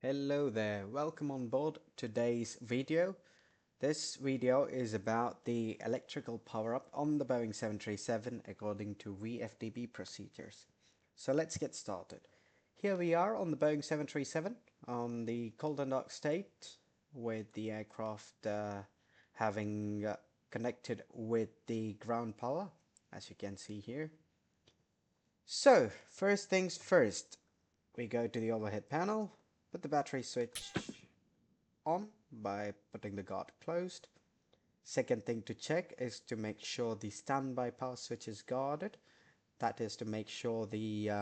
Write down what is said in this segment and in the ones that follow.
Hello there, welcome on board today's video. This video is about the electrical power-up on the Boeing 737 according to vFDB procedures. So let's get started. Here we are on the Boeing 737 on the cold and dark state with the aircraft having connected with the ground power, as you can see here. So first things first, we go to the overhead panel, put the battery switch on by putting the guard closed. Second thing to check is to make sure the standby power switch is guarded. That is to make sure the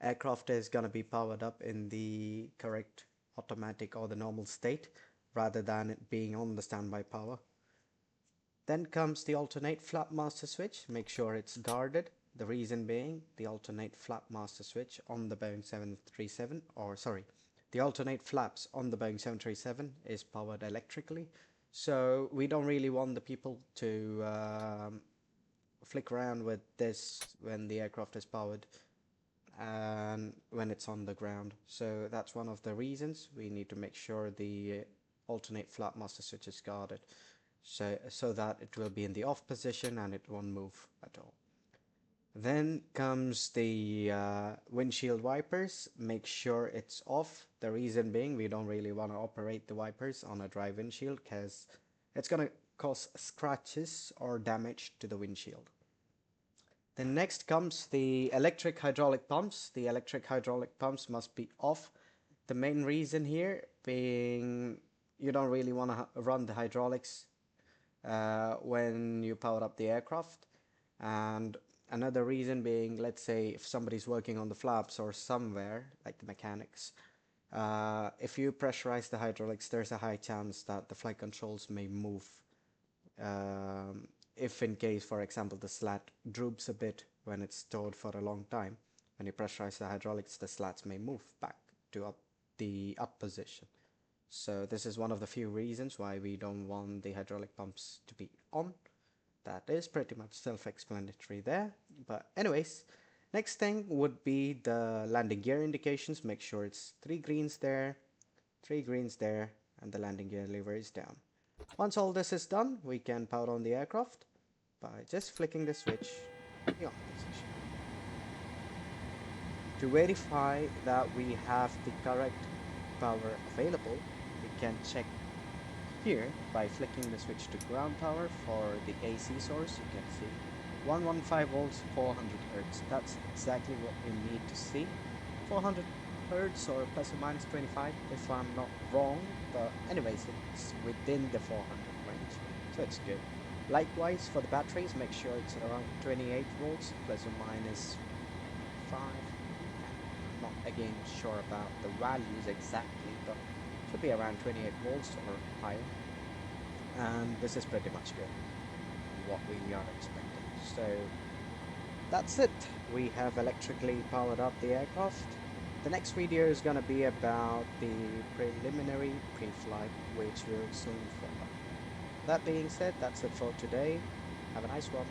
aircraft is going to be powered up in the correct automatic or the normal state rather than it being on the standby power. Then comes the alternate flap master switch. Make sure it's guarded. The reason being the alternate flap master switch on the Boeing 737, the alternate flaps on the Boeing 737 is powered electrically. So we don't really want the people to flick around with this when the aircraft is powered and when it's on the ground. So that's one of the reasons we need to make sure the alternate flap master switch is guarded. So that it will be in the off position and it won't move at all. Then comes the windshield wipers. Make sure it's off. The reason being we don't really want to operate the wipers on a dry windshield because it's going to cause scratches or damage to the windshield. Then next comes the electric hydraulic pumps. The electric hydraulic pumps must be off. The main reason here being you don't really want to run the hydraulics when you power up the aircraft. And another reason being, let's say if somebody's working on the flaps or somewhere, like the mechanics, if you pressurize the hydraulics, there's a high chance that the flight controls may move. If in case, for example, the slat droops a bit when it's stored for a long time, when you pressurize the hydraulics, the slats may move back to the up position. So this is one of the few reasons why we don't want the hydraulic pumps to be on. That is pretty much self-explanatory there. But anyways, next thing would be the landing gear indications. Make sure it's 3 greens there, 3 greens there, and the landing gear lever is down. Once all this is done, we can power on the aircraft by just flicking the switch in the on position. To verify that we have the correct power available, we can check here by flicking the switch to ground power for the AC source. You can see 115 volts, 400 hertz. That's exactly what we need to see. 400 hertz or plus or minus 25 if I'm not wrong, but anyways it's within the 400 range, so it's good. Likewise for the batteries, make sure it's around 28 volts plus or minus 5. I'm not again sure about the values exactly, but should be around 28 volts or higher, and this is pretty much good, what we are expecting. So that's it, we have electrically powered up the aircraft. The next video is going to be about the preliminary pre-flight, which will soon follow. That being said, that's it for today. Have a nice one.